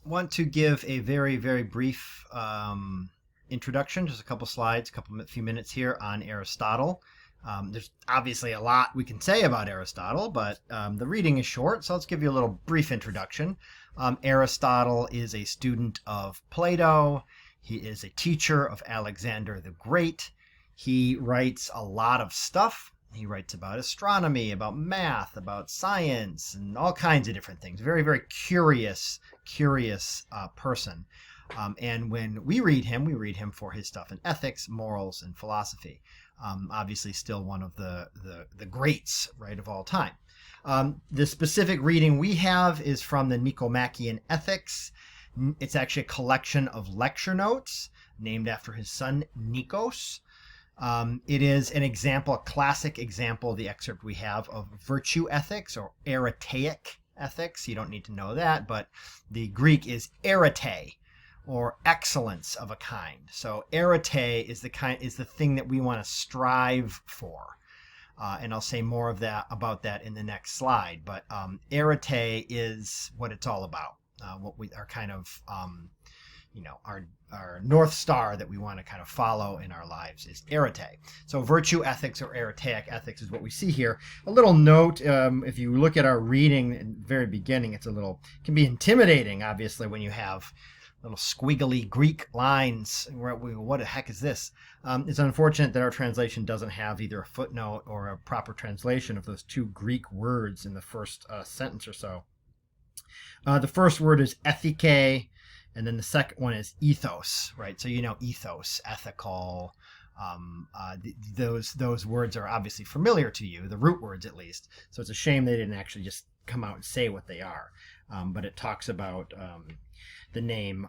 want to give a very, very brief introduction, just a couple slides, few minutes here on Aristotle. There's obviously a lot we can say about Aristotle, but the reading is short, so let's give you a little brief introduction. Aristotle is a student of Plato. He is a teacher of Alexander the Great. He writes a lot of stuff. He writes about astronomy, about math, about science, and all kinds of different things. Very, very curious person. And when we read him for his stuff in ethics, morals, and philosophy. Obviously, still one of the greats, right, of all time. The specific reading we have is from the Nicomachean Ethics. It's actually a collection of lecture notes named after his son Nikos. It is an example, a classic example, the excerpt we have of virtue ethics or Aretaic ethics. You don't need to know that, but the Greek is arete, or excellence of a kind. So arete is the thing that we want to strive for. And I'll say more of that about that in the next slide. But arete is what it's all about. What we are kind of our North Star that we want to kind of follow in our lives is arete. So virtue ethics or aretaic ethics is what we see here. A little note, if you look at our reading in the very beginning, it can be intimidating, obviously, when you have little squiggly Greek lines. What the heck is this? It's unfortunate that our translation doesn't have either a footnote or a proper translation of those two Greek words in the first sentence or so. The first word is ethike, and then the second one is ethos, right? So ethos, ethical. Those words are obviously familiar to you, the root words at least. So it's a shame they didn't actually just come out and say what they are. But it talks about the name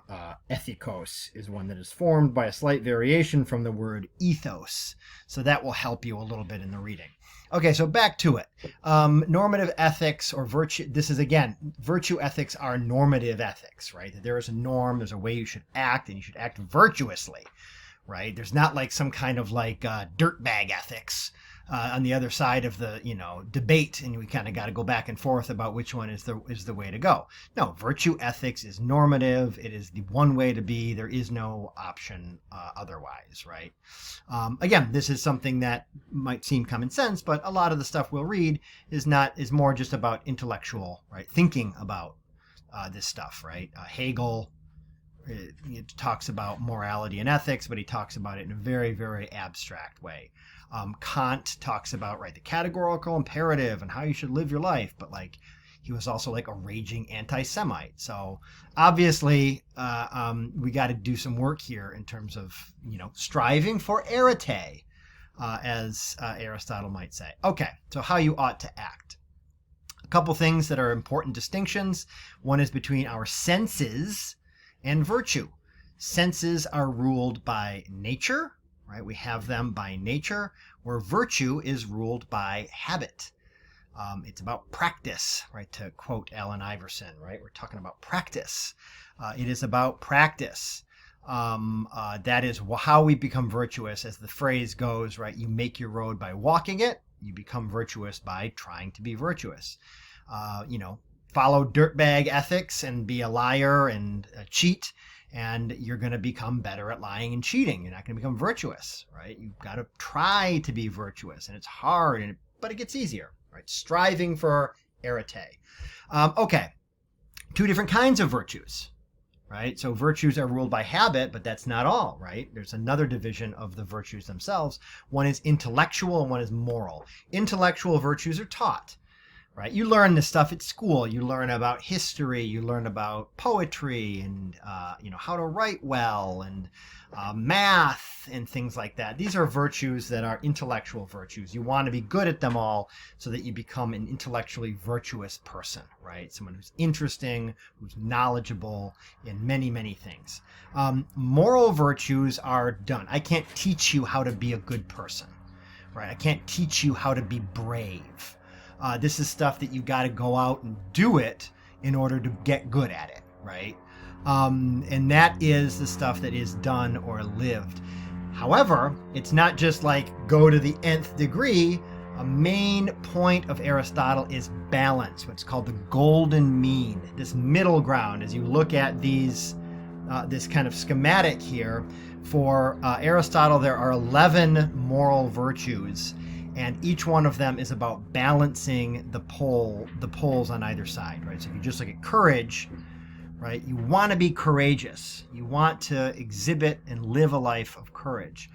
ethikos is one that is formed by a slight variation from the word ethos. So that will help you a little bit in the reading. Okay, so back to it. Normative ethics or virtue. This is, again, virtue ethics are normative ethics, right? That there is a norm, there's a way you should act, and you should act virtuously, right? There's not like some kind of dirtbag ethics on the other side of the debate, and we kind of got to go back and forth about which one is the way to go. No, virtue ethics is normative. It is the one way to be. There is no option otherwise, right? Again, this is something that might seem common sense, but a lot of the stuff we'll read is more just about intellectual, right? Thinking about this stuff, right? Hegel. It talks about morality and ethics, but he talks about it in a very, very abstract way. Kant talks about, right, the categorical imperative and how you should live your life, but he was also a raging anti-Semite. So obviously we got to do some work here in terms of striving for arete, as Aristotle might say. Okay, so how you ought to act. A couple things that are important distinctions. One is between our senses and virtue. Senses are ruled by nature, right? We have them by nature, where virtue is ruled by habit. It's about practice, right? To quote Allen Iverson, right? We're talking about practice. It is about practice. That is how we become virtuous. As the phrase goes, right? You make your road by walking it. You become virtuous by trying to be virtuous. Follow dirtbag ethics and be a liar and cheat, and you're going to become better at lying and cheating. You're not going to become virtuous, right? You've got to try to be virtuous, and it's hard, but it gets easier, right? Striving for arete. Okay, two different kinds of virtues, right? So virtues are ruled by habit, but that's not all, right? There's another division of the virtues themselves. One is intellectual and one is moral. Intellectual virtues are taught. Right? You learn this stuff at school. You learn about history. You learn about poetry and, how to write well and math and things like that. These are virtues that are intellectual virtues. You want to be good at them all so that you become an intellectually virtuous person, right? Someone who's interesting, who's knowledgeable in many, many things. Moral virtues are done. I can't teach you how to be a good person, right? I can't teach you how to be brave. This is stuff that you got to go out and do it in order to get good at it, right? And that is the stuff that is done or lived. However, it's not just go to the nth degree. A main point of Aristotle is balance, what's called the golden mean, this middle ground. As you look at these, this kind of schematic here, for Aristotle, there are 11 moral virtues, and each one of them is about balancing the poles on either side, right? So if you just look at courage, right, you want to be courageous. You want to exhibit and live a life of courage.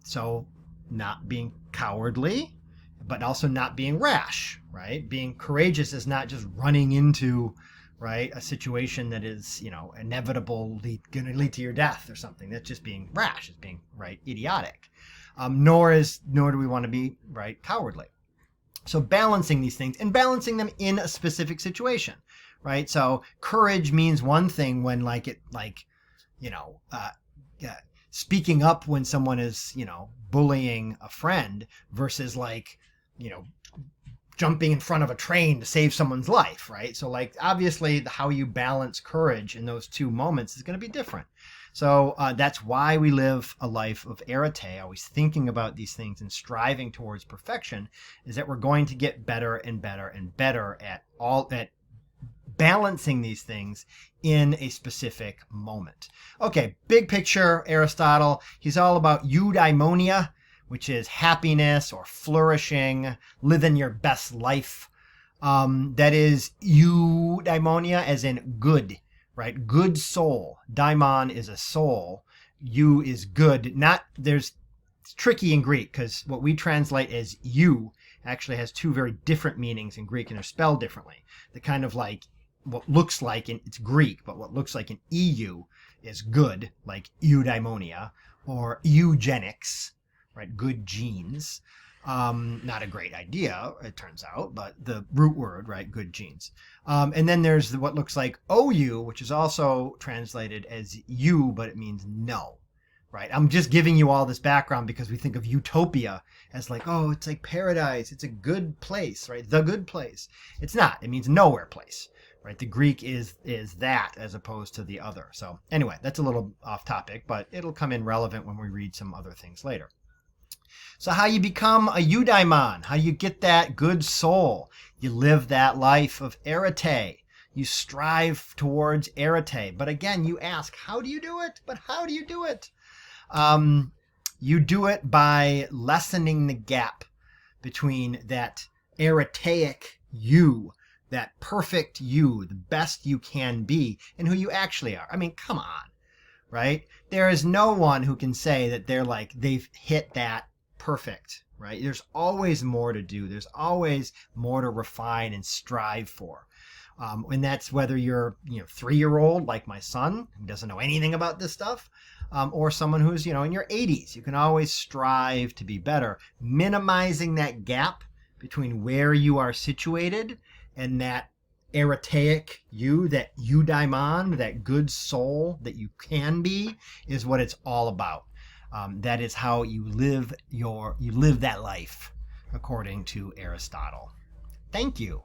So not being cowardly, but also not being rash, right? Being courageous is not just running into, right, a situation that is, inevitably going to lead to your death or something. That's just being rash. It's being, right, idiotic. Nor do we want to be, right, cowardly. So balancing these things and balancing them in a specific situation, right? So courage means one thing when speaking up when someone is, bullying a friend versus jumping in front of a train to save someone's life, right? So obviously how you balance courage in those two moments is going to be different. So that's why we live a life of arete, always thinking about these things and striving towards perfection, is that we're going to get better and better and better at balancing these things in a specific moment. Okay, big picture, Aristotle, he's all about eudaimonia, which is happiness or flourishing, living your best life. That is eudaimonia as in good, right? Good soul. Daimon is a soul. You is good. It's tricky in Greek because what we translate as you actually has two very different meanings in Greek, and they're spelled differently. The kind of what looks like it's Greek, but what looks like an EU is good, like eudaimonia, or eugenics, right? Good genes. Not a great idea, it turns out, but the root word, right? Good genes. And then there's what looks like OU, which is also translated as you, but it means no, right? I'm just giving you all this background because we think of utopia as it's like paradise. It's a good place, right? The good place. It's not. It means nowhere place, right? The Greek is that as opposed to the other. So anyway, that's a little off topic, but it'll come in relevant when we read some other things later. So how you become a eudaimon, how you get that good soul. You live that life of arete. You strive towards arete. But again, you ask, how do you do it? But how do you do it? You do it by lessening the gap between that areteic you, that perfect you, the best you can be, and who you actually are. I mean, come on, right? There is no one who can say that they've hit that perfect, right? There's always more to do. There's always more to refine and strive for. And that's whether you're, 3-year-old like my son, who doesn't know anything about this stuff, or someone who's, in your 80s. You can always strive to be better, minimizing that gap between where you are situated and that areteic you, that eudaimon, that good soul that you can be, is what it's all about. That is how you live that life, according to Aristotle. Thank you.